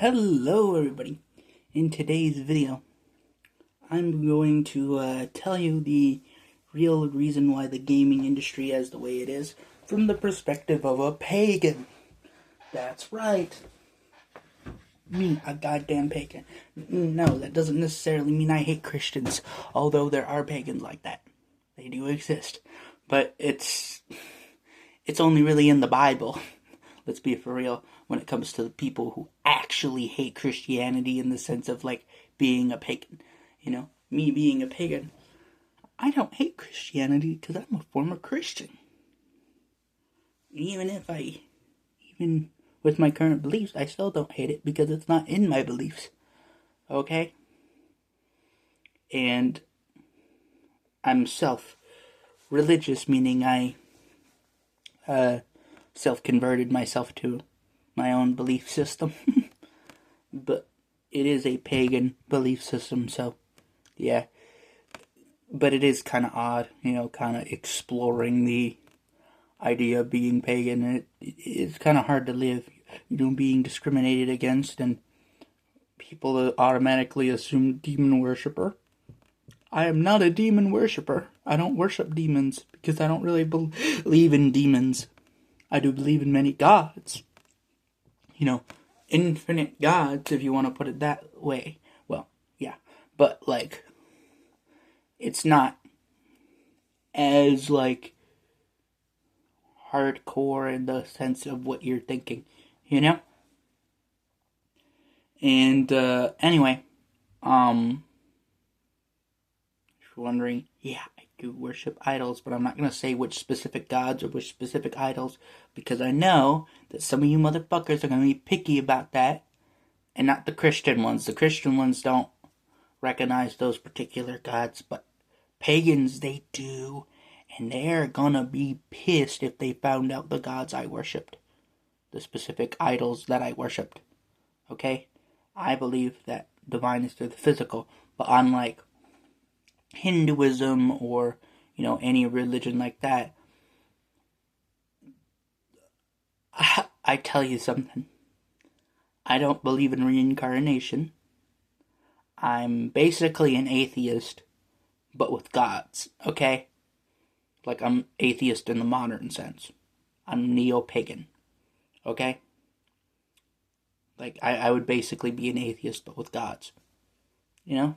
Hello everybody. In today's video, I'm going to tell you the real reason why the gaming industry is the way it is from the perspective of a pagan. That's right. Me, a goddamn pagan. No, that doesn't necessarily mean I hate Christians, although there are pagans like that. They do exist. But it's only really in the Bible. Let's be for real, when it comes to the people who actually hate Christianity in the sense of, like, being a pagan. You know, me being a pagan, I don't hate Christianity because I'm a former Christian. Even with my current beliefs, I still don't hate it because it's not in my beliefs. Okay? And I'm self-religious, meaning I self-converted myself to my own belief system. But it is a pagan belief system, so yeah. But it is kind of odd, kind of exploring the idea of being pagan. It's kind of hard to live, being discriminated against, and people automatically assume demon worshiper. I am not a demon worshiper. I don't worship demons because I don't really believe in demons. I do believe in many gods. Infinite gods, if you want to put it that way. Well, yeah. But, it's not as, hardcore in the sense of what you're thinking, And, anyway, if you're wondering, yeah, I do worship idols, but I'm not going to say which specific gods or which specific idols, because I know that some of you motherfuckers are going to be picky about that, and not the Christian ones. The Christian ones don't recognize those particular gods, but pagans, they do, and they're going to be pissed if they found out the gods I worshipped, the specific idols that I worshipped, okay? I believe that divine is through the physical, but unlike Hinduism or, any religion like that, I tell you something. I don't believe in reincarnation. I'm basically an atheist, but with gods, okay? Like, I'm atheist in the modern sense. I'm neo-pagan, okay? Like, I would basically be an atheist, but with gods, And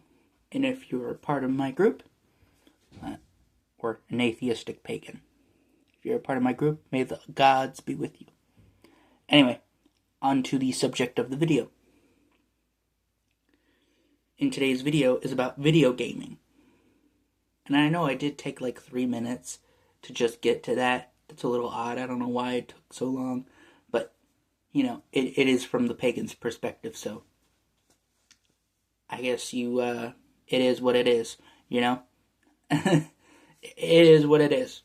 if you're a part of my group, or an atheistic pagan. If you're a part of my group, may the gods be with you. Anyway, on to the subject of the video. In today's video is about video gaming. And I know I did take 3 minutes to just get to that. It's a little odd. I don't know why it took so long. But, it is from the pagan's perspective, so I guess it is what it is, It is what it is.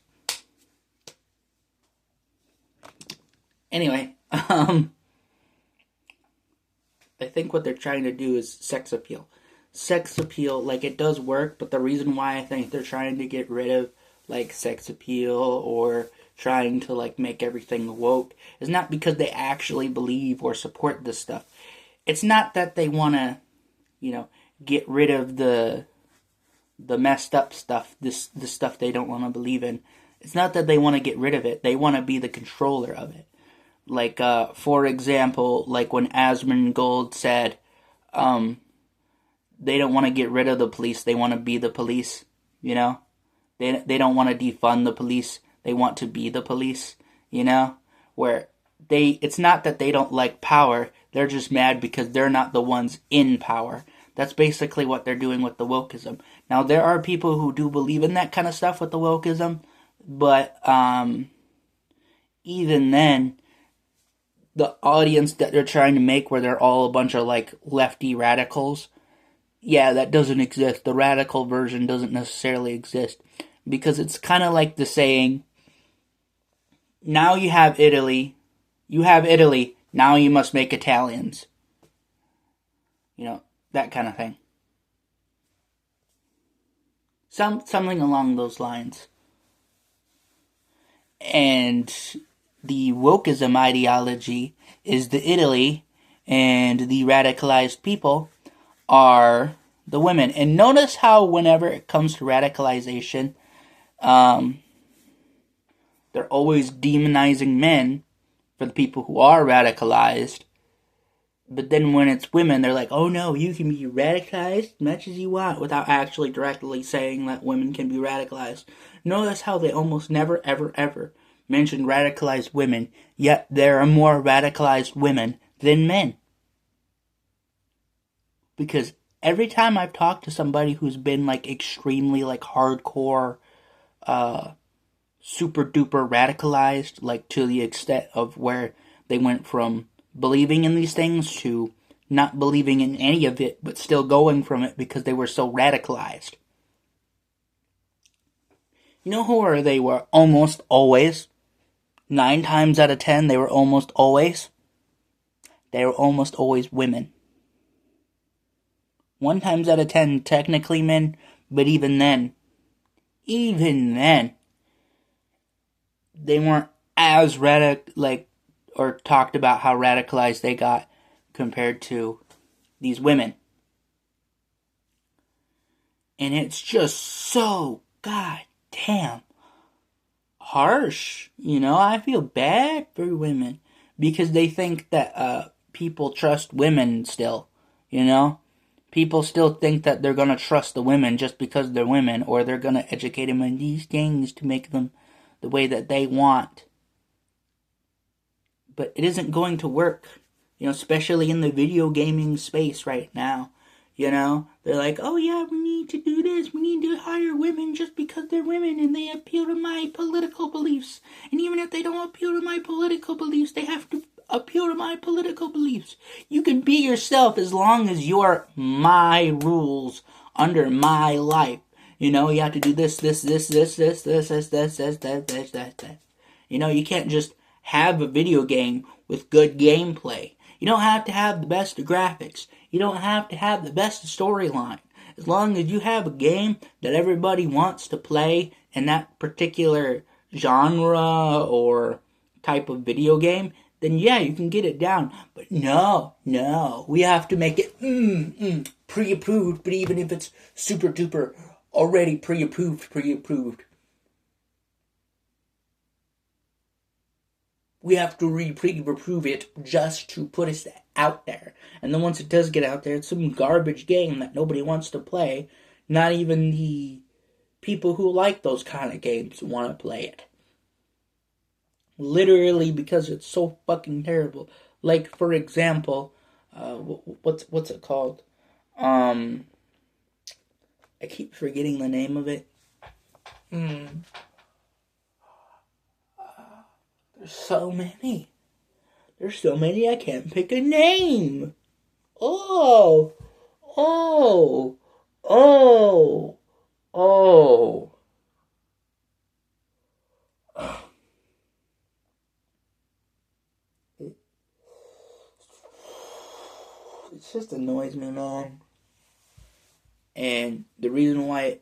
Anyway, I think what they're trying to do is sex appeal. Sex appeal, it does work, but the reason why I think they're trying to get rid of, sex appeal or trying to, make everything woke is not because they actually believe or support this stuff. It's not that they want to, get rid of the messed up stuff, the stuff they don't want to believe in. It's not that they want to get rid of it. They want to be the controller of it. For example, when Asmongold said, they don't want to get rid of the police. They want to be the police, They don't want to defund the police. They want to be the police, Where it's not that they don't like power. They're just mad because they're not the ones in power. That's basically what they're doing with the wokeism. Now, there are people who do believe in that kind of stuff with the wokeism, but even then, the audience that they're trying to make, where they're all a bunch of, lefty radicals, yeah, that doesn't exist. The radical version doesn't necessarily exist, because it's kind of like the saying, now you have Italy, now you must make Italians. That kind of thing. Something along those lines. And the wokeism ideology is the Italy, and the radicalized people are the women. And notice how whenever it comes to radicalization, they're always demonizing men for the people who are radicalized. But then when it's women, they're like, oh no, you can be radicalized as much as you want, without actually directly saying that women can be radicalized. Notice how they almost never, ever, ever mention radicalized women, yet there are more radicalized women than men. Because every time I've talked to somebody who's been like extremely like hardcore, super duper radicalized, like to the extent of where they went from believing in these things to not believing in any of it, but still going from it because they were so radicalized. You know who they were almost always? 9 times out of 10, they were almost always women. 1 times out of 10, technically men, but even then, they weren't as or talked about how radicalized they got compared to these women. And it's just so goddamn harsh. You know, I feel bad for women because they think that people trust women still, you know? People still think that they're going to trust the women just because they're women, or they're going to educate them in these things to make them the way that they want. But it isn't going to work, you know, especially in the video gaming space right now. You know, they're like, oh yeah, we need to do this, we need to hire women just because they're women and they appeal to my political beliefs. And even if they don't appeal to my political beliefs, they have to appeal to my political beliefs. You can be yourself as long as you're my rules under my life. You know, you have to do this. You know, you can't just have a video game with good gameplay. You don't have to have the best graphics. You don't have to have the best storyline. As long as you have a game that everybody wants to play in that particular genre or type of video game, then yeah, you can get it down. But no, we have to make it pre-approved, but even if it's super duper already pre-approved. We have to pre-approve it just to put it out there. And then once it does get out there, it's some garbage game that nobody wants to play. Not even the people who like those kind of games want to play it. Literally because it's so fucking terrible. Like, for example, what's it called? I keep forgetting the name of it. There's so many. I can't pick a name. Oh. It just annoys me, man. And the reason why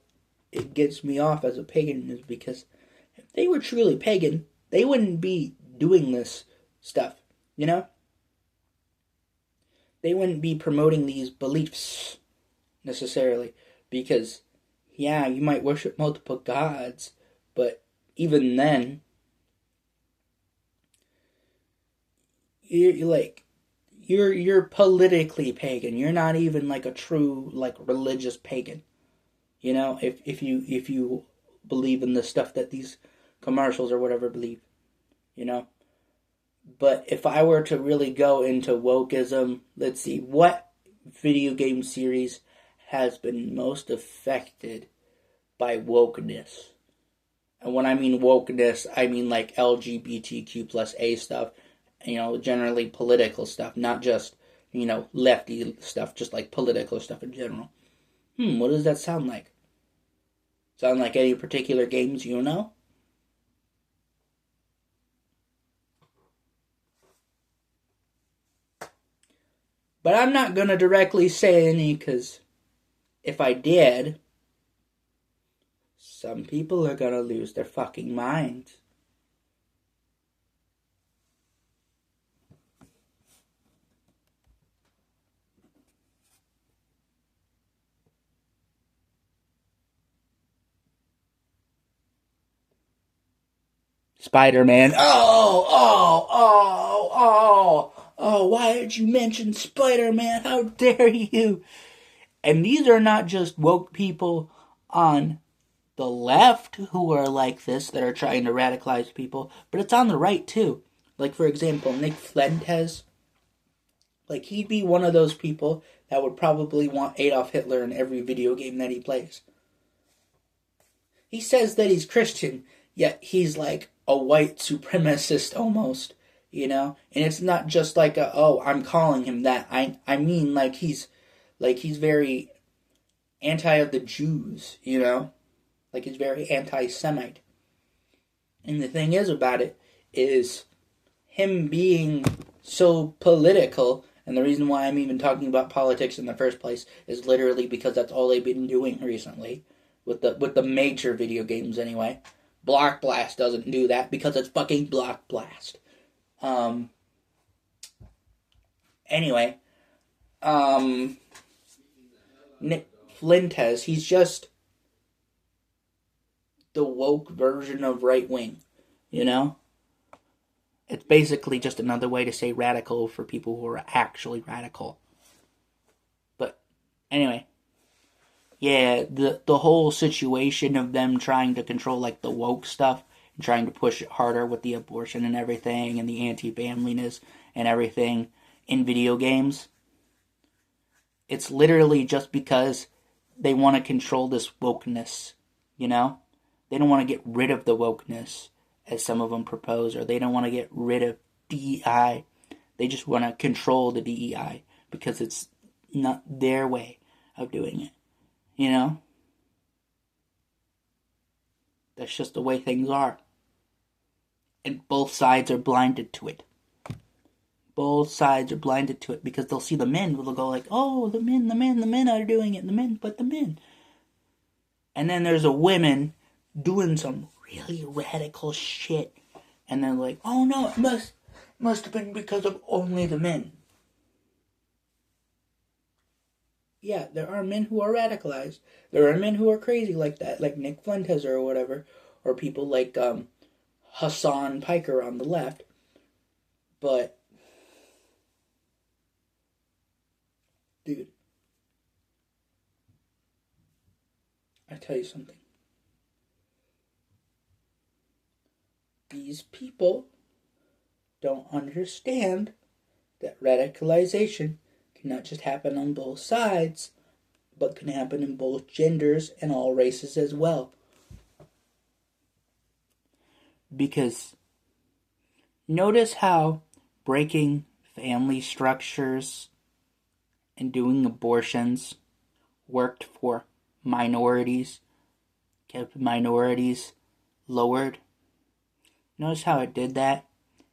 it gets me off as a pagan is because if they were truly pagan, they wouldn't be doing this stuff, you know? They wouldn't be promoting these beliefs necessarily because, yeah, you might worship multiple gods, but even then, you're politically pagan. You're not even like a true like religious pagan. You know, if you believe in the stuff that these commercials or whatever believe, you know. But if I were to really go into wokeism, let's see, what video game series has been most affected by wokeness? And when I mean wokeness, I mean like LGBTQ plus A stuff, you know, generally political stuff, not just, you know, lefty stuff, just like political stuff in general. What does that sound like? Sound like any particular games you know? But I'm not going to directly say any, because if I did, some people are going to lose their fucking minds. Spider-Man. Oh, why did you mention Spider-Man? How dare you? And these are not just woke people on the left who are like this, that are trying to radicalize people, but it's on the right too. Like, for example, Nick Fuentes. Like, he'd be one of those people that would probably want Adolf Hitler in every video game that he plays. He says that he's Christian, yet he's like a white supremacist almost, you know? And it's not just like I'm calling him that. I mean like he's very anti of the Jews, you know? Like, he's very anti-Semite. And the thing is about it is him being so political, and the reason why I'm even talking about politics in the first place is literally because that's all they've been doing recently with the major video games anyway. Block Blast doesn't do that because it's fucking Block Blast. Anyway, Nick Fuentes, he's just the woke version of right wing, you know? It's basically just another way to say radical for people who are actually radical. But anyway, yeah, the whole situation of them trying to control like the woke stuff and trying to push it harder with the abortion and everything and the anti-familyness and everything in video games, it's literally just because they want to control this wokeness, you know? They don't want to get rid of the wokeness, as some of them propose, or they don't want to get rid of DEI. They just want to control the DEI because it's not their way of doing it, you know? That's just the way things are. And both sides are blinded to it. Both sides are blinded to it because they'll see the men, they'll go like, oh, the men are doing it, the men. And then there's a women doing some really radical shit, and they're like, oh no, it must have been because of only the men. Yeah, there are men who are radicalized. There are men who are crazy like that, like Nick Fuentes or whatever, or people like Hassan Piker on the left. But, dude, I tell you something. These people don't understand that radicalization can not just happen on both sides, but can happen in both genders and all races as well. Because notice how breaking family structures and doing abortions worked for minorities, kept minorities lowered. Notice how it did that?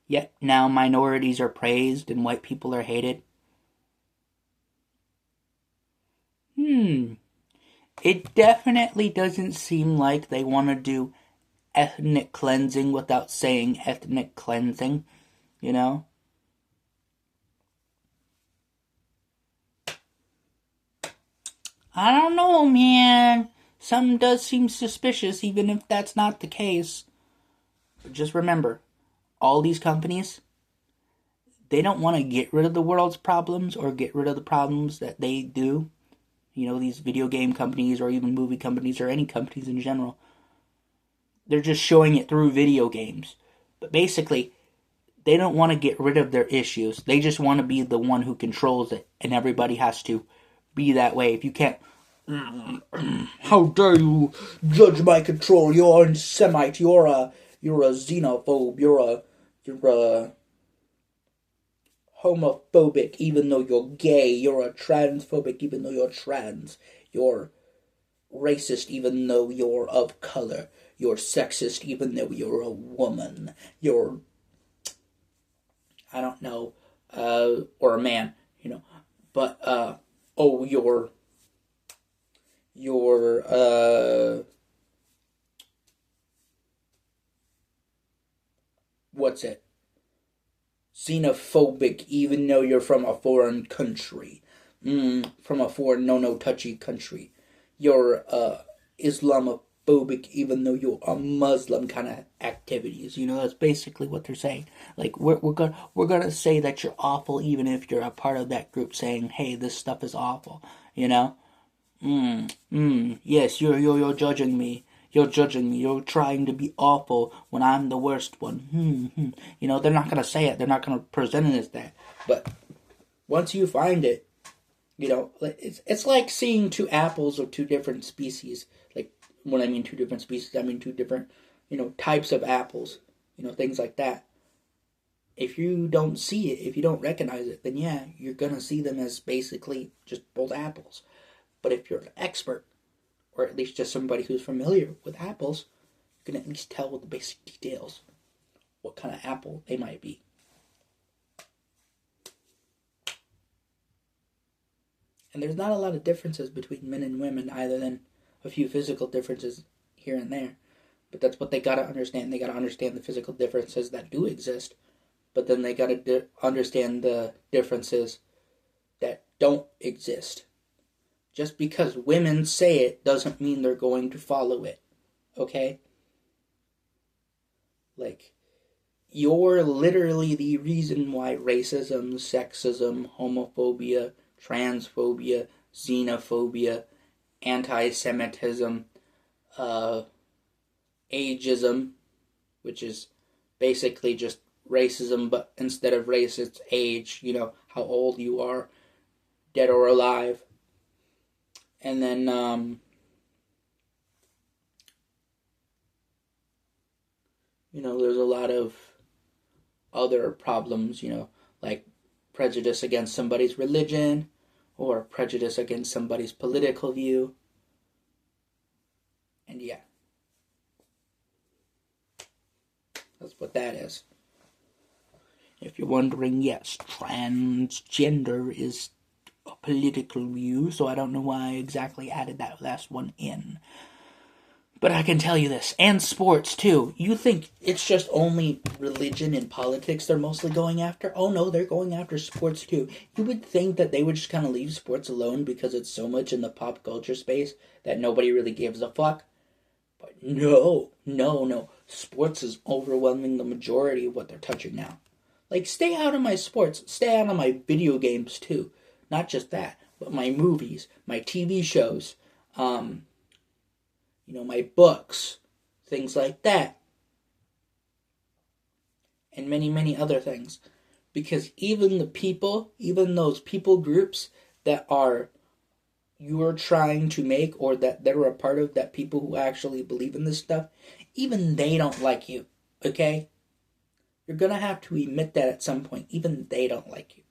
Yet now minorities are praised and white people are hated. It definitely doesn't seem like they want to do ethnic cleansing without saying ethnic cleansing, you know? I don't know, man. Something does seem suspicious, even if that's not the case. But just remember, all these companies, they don't want to get rid of the world's problems or get rid of the problems that they do. You know, these video game companies or even movie companies or any companies in general. They're just showing it through video games. But basically, they don't want to get rid of their issues. They just want to be the one who controls it. And everybody has to be that way. If you can't, how dare you judge my control? You're a Semite. You're a xenophobe. You're a homophobic even though you're gay. You're a transphobic even though you're trans. You're racist even though you're of color. You're sexist even though you're a woman. You're, I don't know, or a man, you know. But, what's it? Xenophobic even though you're from a foreign country. From a foreign no-touchy country. You're, Islamophobic homophobic even though you are Muslim kind of activities. You know, that's basically what they're saying. Like, we're gonna say that you're awful even if you're a part of that group saying, hey, this stuff is awful, you know? Yes, you're judging me. You're judging me. You're trying to be awful when I'm the worst one. You know, they're not gonna say it. They're not gonna present it as that. But once you find it, you know, it's like seeing two apples of two different species. Like, when I mean two different species, I mean two different, you know, types of apples. You know, things like that. If you don't see it, if you don't recognize it, then yeah, you're gonna see them as basically just both apples. But if you're an expert, or at least just somebody who's familiar with apples, you can at least tell with the basic details what kind of apple they might be. And there's not a lot of differences between men and women, other than a few physical differences here and there. But that's what they gotta understand. They gotta understand the physical differences that do exist. But then they gotta understand the differences that don't exist. Just because women say it doesn't mean they're going to follow it. Okay? Like, you're literally the reason why racism, sexism, homophobia, transphobia, xenophobia, anti-Semitism, ageism, which is basically just racism, but instead of race, it's age, you know, how old you are, dead or alive. And then, you know, there's a lot of other problems, you know, like prejudice against somebody's religion, or prejudice against somebody's political view. And yeah, that's what that is. If you're wondering, yes, transgender is a political view, so I don't know why I exactly added that last one in. But I can tell you this, and sports too. You think it's just only religion and politics they're mostly going after? Oh no, they're going after sports too. You would think that they would just kind of leave sports alone because it's so much in the pop culture space that nobody really gives a fuck. But no. Sports is overwhelming the majority of what they're touching now. Like, stay out of my sports. Stay out of my video games too. Not just that, but my movies, my TV shows, you know, my books, things like that. And many, many other things. Because even those people groups that you're trying to make, or that they're a part of, that people who actually believe in this stuff, even they don't like you, okay? You're gonna have to admit that at some point. Even they don't like you.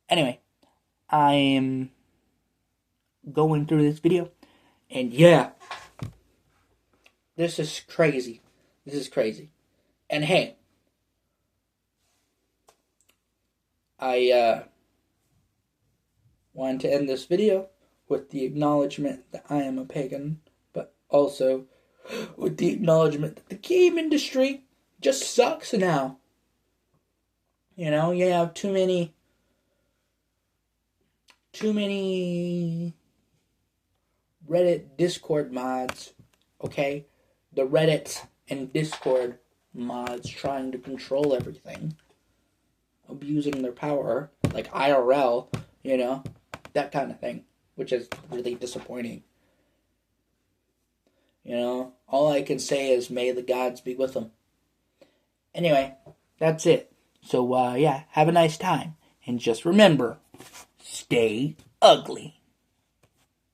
Anyway, I'm going through this video, and yeah, this is crazy. And hey, I wanted to end this video with the acknowledgement that I am a pagan, but also with the acknowledgement that the game industry just sucks now. You know, you have too many Reddit Discord mods, okay? The Reddit and Discord mods trying to control everything, abusing their power, like IRL, you know, that kind of thing, which is really disappointing. You know, all I can say is may the gods be with them. Anyway, that's it. So, yeah, have a nice time. And just remember, stay ugly.